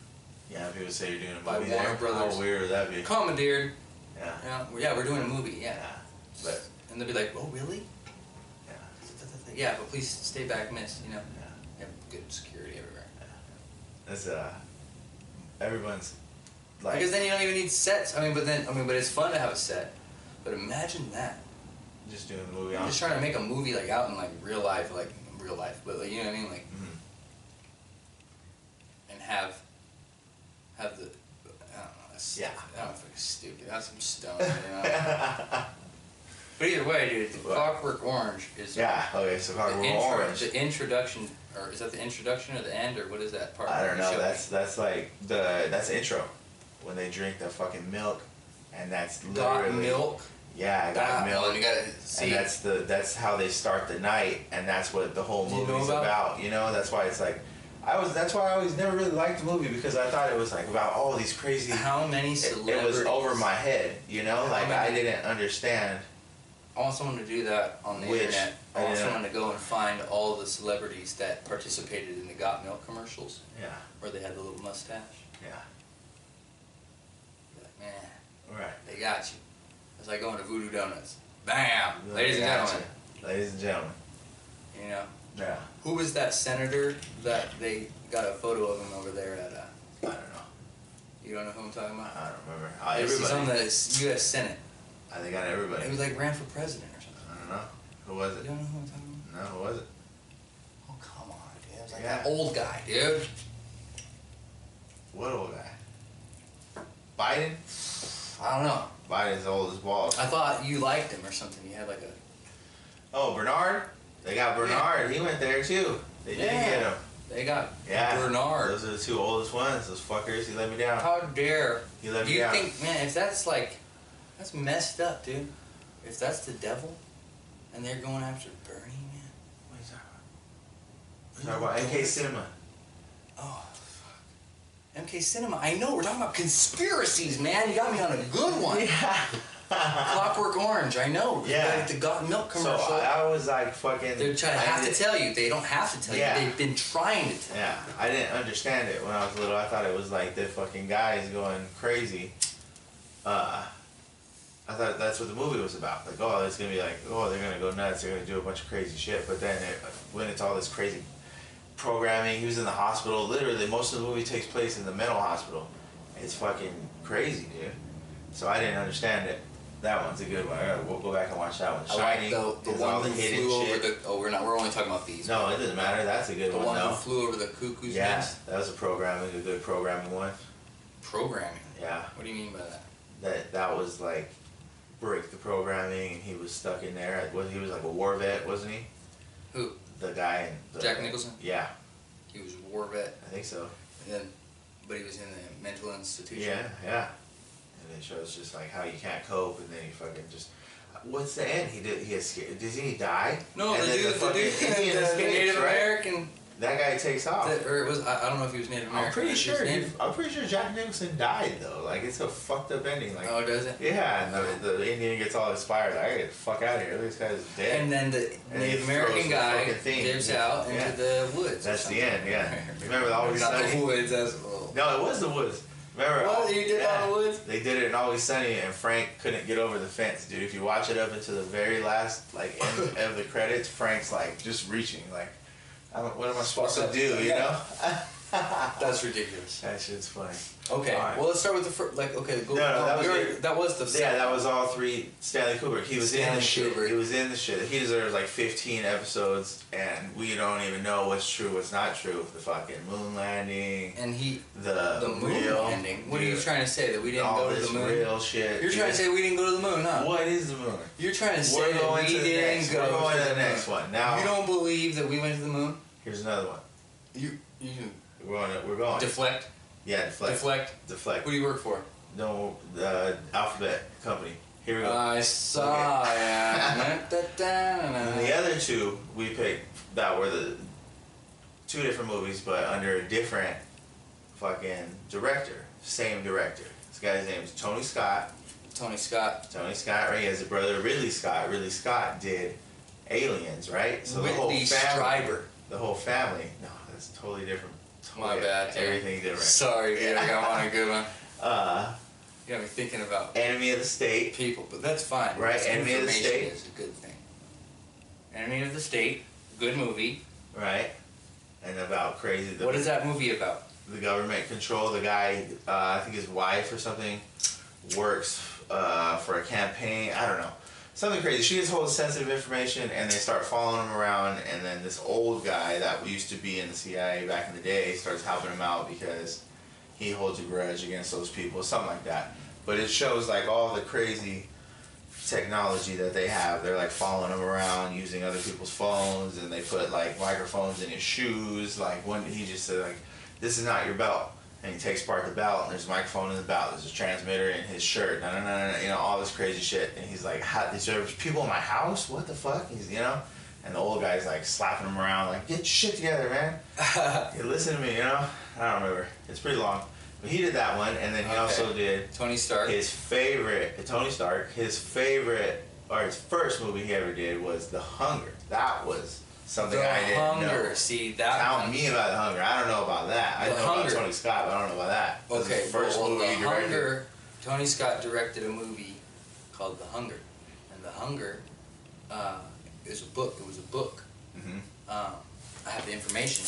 Yeah, people say you're doing a movie by Warner Brothers. How weird would that be? Commandeered. Yeah. Yeah, we're doing a movie. Yeah. But and they'll be like, oh really? Yeah. Yeah, but please stay back, miss. You know. Yeah. You have good security everywhere. Yeah. That's everyone's like. Because then you don't even need sets. But it's fun to have a set. But imagine that. Just doing the movie. I'm just trying to make a movie like out in like real life, but like you know what I mean, like, and have the I don't know. That's I don't know if it's stupid. That's some stone. You know? But either way, dude, the Clockwork Orange is okay, so Clockwork Orange. The introduction, or is that the introduction or the end, or what is that part? I don't know. That's like that's the intro when they drink the fucking milk, and that's literally got milk. Yeah, I got milk. And you gotta see. And that's how they start the night, and that's what the whole movie's about. You know, that's why it's like that's why I always never really liked the movie, because I thought it was like about all these crazy. How many celebrities? It was over my head, you know, I didn't understand. I want someone to do that on the internet. I want someone to go and find all the celebrities that participated in the Got Milk commercials. Yeah. Where they had the little mustache. Yeah. You're like, man. Right. They got you. It's like going to Voodoo Donuts. Bam! Ladies and gentlemen. Ladies and gentlemen. You know? Yeah. Who was that senator that they got a photo of him over there at? I don't know. You don't know who I'm talking about? I don't remember. He's on the U.S. Senate. They got everybody. He was like ran for president or something. I don't know. Who was it? You don't know who I'm talking about? No, it wasn't. Oh, come on, dude. It was like that old guy, dude. What old guy? Biden? I don't know. Biden's old as balls. I thought you liked him or something. You had like a... Oh, Bernard? They got Bernard. He went there too. They did get him. They got Bernard. Those are the two oldest ones. Those fuckers. He let me down. How dare. He let me down. Do you think, man, if that's like... That's messed up, dude. If that's the devil and they're going after Bernie, man. What are you talking about? We're talking about MK Cinema. Oh, fuck. MK Cinema. I know. We're talking about conspiracies, man. You got me on a good one. Yeah. Clockwork Orange. I know. Yeah. Like the Got Milk commercial. So I was like fucking... They're trying to have to tell you. They don't have to tell you. They've been trying to tell you. Yeah. I didn't understand it when I was little. I thought it was like the fucking guys going crazy. I thought that's what the movie was about. Like, oh, it's going to be like, oh, they're going to go nuts. They're going to do a bunch of crazy shit. But then when it's all this crazy programming, he was in the hospital. Literally, most of the movie takes place in the mental hospital. It's fucking crazy, dude. So I didn't understand it. That one's a good one. We'll go back and watch that one. Shining. I like the one who flew over the... Oh, we're only talking about these. No, it doesn't matter. That's a good one, The one who flew over the cuckoo's nest? That was a good programming one. Programming? Yeah. What do you mean by that? That was like... break the programming, and he was stuck in there. He was like a war vet, wasn't he? Who? The guy in Jack Nicholson? Yeah. He was a war vet. I think so. But he was in the mental institution. Yeah. And it shows just like how you can't cope, and then he fucking just... What's the end? He escaped. Did he die? No, and the dude, the Native American... That guy takes off. Or it was, I don't know if he was Native American. I'm pretty sure Jack Nicholson died though. Like it's a fucked up ending. Like, oh, does it? Yeah, and the Indian gets all inspired. Like, I get the fuck out of here. This guy's dead. And then the Native American guy dips out into the woods. That's the end. Yeah. Remember Always Sunny? Not the woods. No, it was the woods. Remember? What? You did all the woods? They did it in Always Sunny, and Frank couldn't get over the fence, dude. If you watch it up into the very last end of the credits, Frank's like just reaching like. What am I supposed to do, you know? That's ridiculous. That shit's funny. Okay, right. Well, let's start with the first, that was the second. Yeah, that was all three Stanley Kubrick. He was in the shit. He was in the shit. He deserves like 15 episodes, and we don't even know what's true, what's not true. The fucking moon landing. And the moon landing? What are you trying to say, that we didn't go to the moon? All this real shit. You're trying to say we didn't go to the moon, huh? What is the moon? You're trying to say that we didn't go to the moon. We're going to the next one. Now, you don't believe that we went to the moon? Here's another one. We're going. Deflect? Yeah, deflect. What do you work for? No, the Alphabet Company. Here we go. I saw it. And the other two we picked that were the two different movies, but under a different fucking director. Same director. This guy's name is Tony Scott. Tony Scott, right? He has a brother, Ridley Scott. Ridley Scott did Aliens, right? So Whitley Strieber. The whole family. No, that's totally different. My bad. Everything different. Sorry, dude. I got one, a good one. You got me thinking about Enemy of the State. People, but that's fine. Right, Enemy of the State is a good thing. Enemy of the State, good movie. Right, and about crazy. What is that movie about? The government control. The guy, I think his wife or something, works for a campaign. I don't know. Something crazy. She gets hold of sensitive information, and they start following him around. And then this old guy that used to be in the CIA back in the day starts helping him out because he holds a grudge against those people, something like that. But it shows like all the crazy technology that they have. They're like following him around, using other people's phones, and they put like microphones in his shoes. Like when he just said like, "This is not your belt." And he takes apart the belt, and there's a microphone in the belt. There's a transmitter in his shirt. No, you know, all this crazy shit. And he's like, "There's people in my house? What the fuck?" He's, you know. And the old guy's like slapping him around, like, "Get your shit together, man." You listen to me, you know. I don't remember. It's pretty long. But he did that one, and then he also did Tony Stark. His favorite, Tony Stark. His favorite, or his first movie he ever did was The Hunger. That was something I didn't know. See that? Tell me about The Hunger. I don't know about that. I know about Tony Scott, but I don't know about that. Okay, the first movie he directed. Hunger. Tony Scott directed a movie called The Hunger, and The Hunger is a book. It was a book. Mm-hmm. I have the information.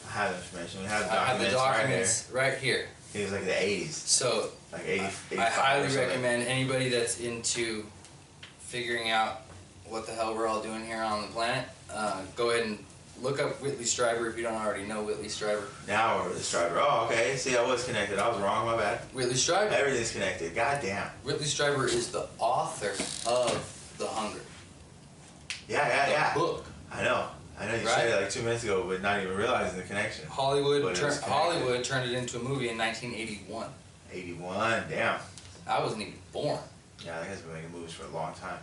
I have the information. We have the I have documents, the documents right here. It was like the 80s. So like 80, I highly recommend anybody that's into figuring out what the hell we're all doing here on the planet, go ahead and look up Whitley Strieber if you don't already know Whitley Strieber. Now we're Whitley Strieber. Oh, okay. See, I was connected. I was wrong. My bad. Whitley Strieber. Everything's connected. God damn. Whitley Strieber is the author of The Hunger. Yeah. The book. I know. You said it like 2 minutes ago, but not even realizing the connection. Hollywood turned it into a movie in 1981. 81. Damn. I wasn't even born. Yeah, that guy's been making movies for a long time.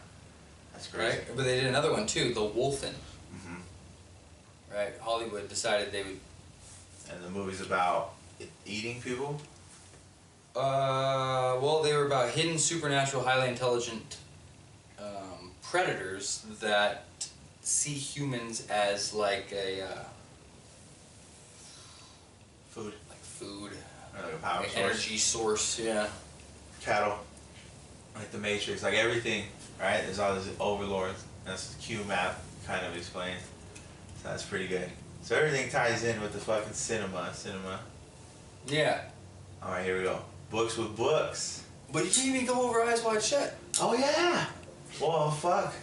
That's crazy. Right? But they did another one too, The Wolfen. Mm-hmm. Right? Hollywood decided they would. And the movie's about eating people? Well, they were about hidden, supernatural, highly intelligent predators that see humans as like a food. Like food. Or like a power source. Energy source, yeah. Cattle. Like the Matrix, like everything, right? There's all these overlords. That's the Q map kind of explained. So that's pretty good. So everything ties in with the fucking cinema. Yeah. Alright, here we go. Books with books. But you didn't even go over Eyes Wide Shut. Oh yeah. Well, fuck.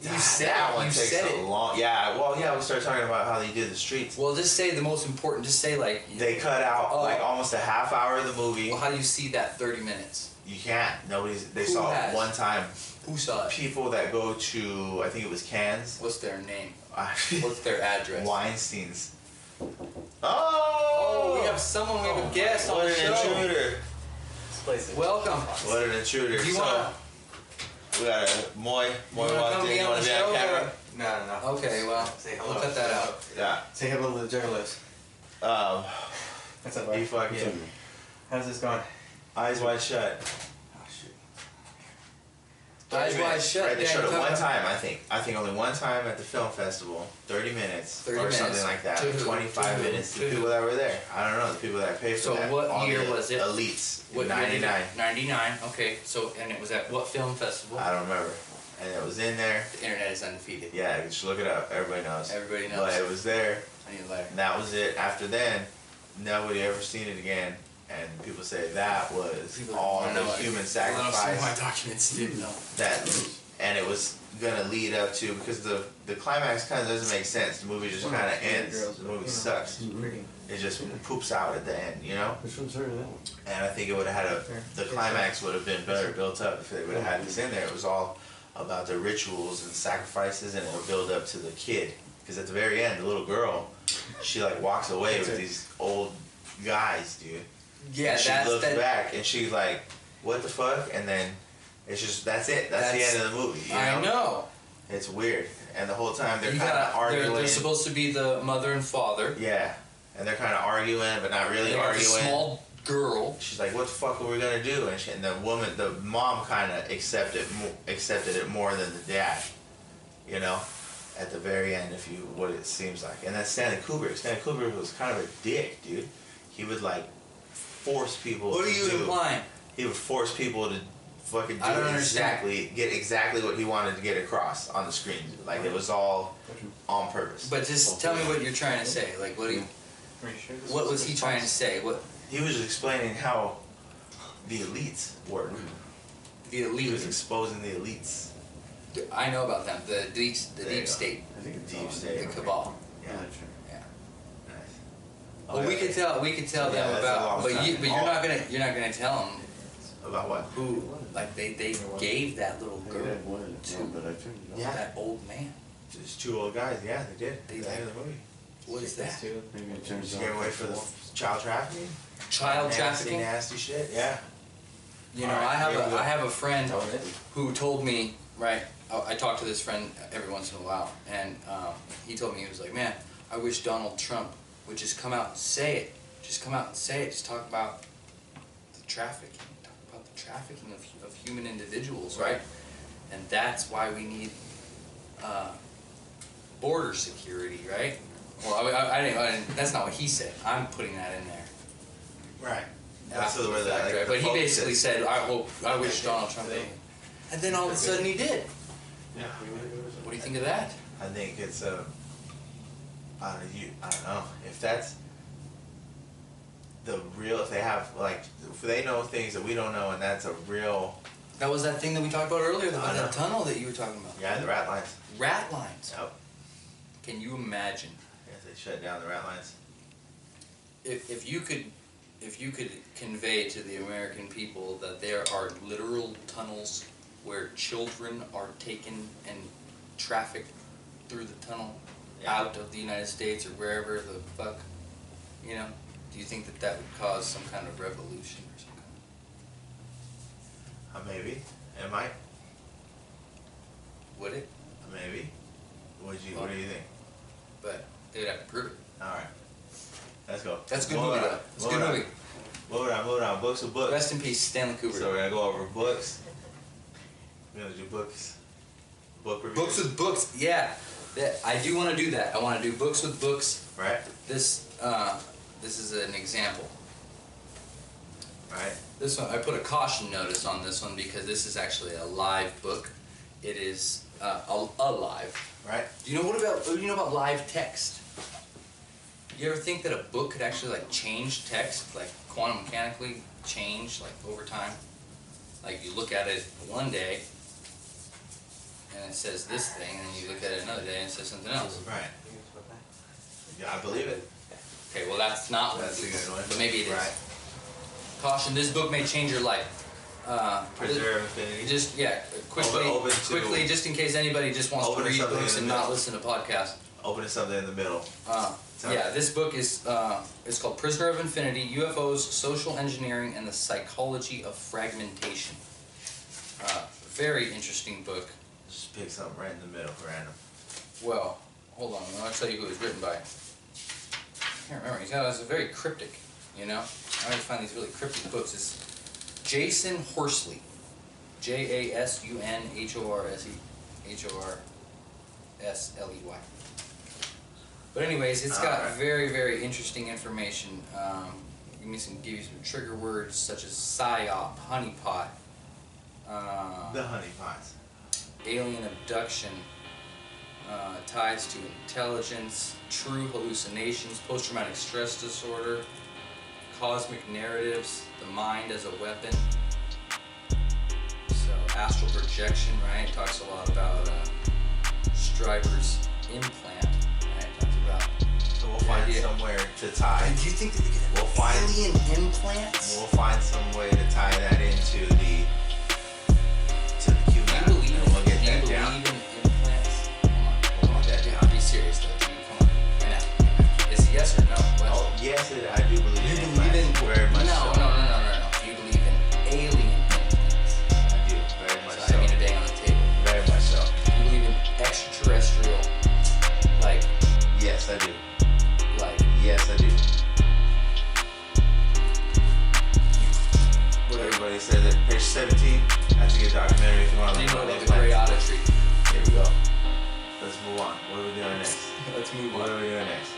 You said that it. one You takes said a it. long. Yeah. Well, yeah. We started talking about how they did the streets. Well, just say the most important. Just say like. They cut out like almost a half hour of the movie. Well, how do you see that 30 minutes? You can't. They Who saw has? it one time. Who saw it? People that go to, I think it was Cannes. What's their name? What's their address? Weinstein's. Oh, we have someone. We have a guest on the show. What an intruder. Welcome. What an intruder. Do you want? We got a Moy walked in. You on want the to be show? on camera? No. Okay, well, Say hello. we'll cut that out. Yeah. Say hello to the journalist. What's up, He fucking. How's this going? Eyes Wide Shut. Oh, shoot. Eyes Wide Shut. Right, they yeah, showed it talk one about- time, I think. I think only one time at the film festival. 30 minutes 30 or minutes. something like that. To who? 25 To who? minutes. To The who? people that were there. I don't know. The people that paid for So that. what All year the was it? Elites. What year was it? 99. 99. Okay, so and it was at what film festival? I don't remember. And it was in there. The internet is undefeated. Yeah, you should look it up. Everybody knows. Everybody knows. But it was there. I need a letter. And that was it. After then, nobody ever seen it again. And people say that was all the human sacrifice. My documents didn't know. And it was gonna lead up to, because the climax kind of doesn't make sense. The movie just kind of ends. The movie sucks. It just poops out at the end, you know. And I think it would have had the climax would have been better built up if they would have had this in there. It was all about the rituals and sacrifices, and it would build up to the kid. Because at the very end, the little girl, she like walks away with these old guys, dude. Yeah, and she looks back and she's like, "What the fuck?" And then it's just that's it. That's the end of the movie. You know? I know. It's weird, and the whole time they're kind of arguing. They're supposed to be the mother and father. Yeah, and they're kind of arguing, but not really arguing. A small girl. She's like, "What the fuck are we gonna do?" And the mom kind of accepted it more than the dad. You know, at the very end, what it seems like. And that's Stanley Kubrick. Stanley Kubrick was kind of a dick, dude. He would like force people. What are you implying? He would force people to fucking I don't understand. get exactly what he wanted to get across on the screen. Like it was all on purpose. But just tell me what you're trying to say. Like what was he trying to say? What he was explaining how the elites work. The He was elites. exposing the elites. I know about them. The deep state. I think the deep state. The cabal. Yeah. Yeah. Nice. Well, we could tell them that's a about, long but time. you're not gonna tell them About what? who, like they gave that little girl to that old man. Just two old guys. Yeah, they did. They At the end of the movie. What is that? Just gave away for the child trafficking. Child Nasty, trafficking? nasty shit. Yeah. You know, Alright, I have a friend who told me, right, I talk to this friend every once in a while, and he told me, he was like, man, I wish Donald Trump would just come out and say it. Just come out and say it. Just talk about the trafficking. Talk about the trafficking of human individuals, right? And that's why we need border security, right? Well, I didn't, that's not what he said. I'm putting that in there. Right. That's the way that, right? But he basically said, I wish Donald Trump would. And then all of a sudden he did. Yeah. What do you think of that? I think it's I don't know if that's the real. If they have if they know things that we don't know, and that's a real That was that thing that we talked about earlier, about that tunnel that you were talking about. Yeah, the rat lines. Rat lines. Yep. Can you imagine? Yes, they shut down the rat lines. If you could convey to the American people that there are literal tunnels where children are taken and trafficked through the tunnel out of the United States or wherever the fuck, you know, do you think that would cause some kind of revolution or something? Maybe. It might. Would it? Maybe. What do you think? But they'd have to prove it. Alright. Let's go. That's a good movie though. It's a good movie. Moving on. Books with books. Rest in peace, Stanley Kubrick. So we're gonna go over books. We're gonna do books. Book reviews. Books with books, yeah. I do want to do that. I want to do books with books. Right. This is an example. Right. This one, I put a caution notice on this one because this is actually a live book. It is a live. Right. Do you know about live text? You ever think that a book could actually like change text, like quantum mechanically change like over time? Like you look at it one day and it says this thing, and then you look at it another day and it says something else. Right. Yeah, I believe it. Okay, well that's not what That's a good one. but maybe it is. Right. Caution, this book may change your life. Preserve Infinity. Just, quickly, just in case anybody just wants to Open read something books in and the not middle. listen to podcasts. Opening something in the middle. Yeah, this book is, it's called Prisoner of Infinity, UFOs, Social Engineering, and the Psychology of Fragmentation. Very interesting book. Just pick something right in the middle, random. Well, hold on, I'll tell you who it was written by. I can't remember, it's very cryptic, you know? I always find these really cryptic books. It's Jason Horsley. JASUNHORSLEY. But anyways, it's got very, very interesting information. Give you some trigger words such as psyop, honeypot, The honeypots. alien abduction, ties to intelligence, true hallucinations, post-traumatic stress disorder, cosmic narratives, the mind as a weapon. So astral projection, right? It talks a lot about Stryber's implant, right? It talks about. So we'll find somewhere to tie. Do you think that they could have alien implants? We'll find some way to tie that into the Q-map. Do you believe and we'll get that down. in implants? Come on, that down. Be serious though, dude. Come on, right now. It's yes or no. Oh, yes, I do believe You in believe in very much no. so. Do you believe in alien implants? I do, very much So so. I mean a bang on the table. Very much so. You believe in extraterrestrial, like Yes, I do. Yes, I do. Whatever. Everybody said that page 17. That's a good documentary if you want to Do you learn know about about the the gray implants. otter tree? Here we go. Let's move on. What are we doing next? Let's move What on. are we doing next?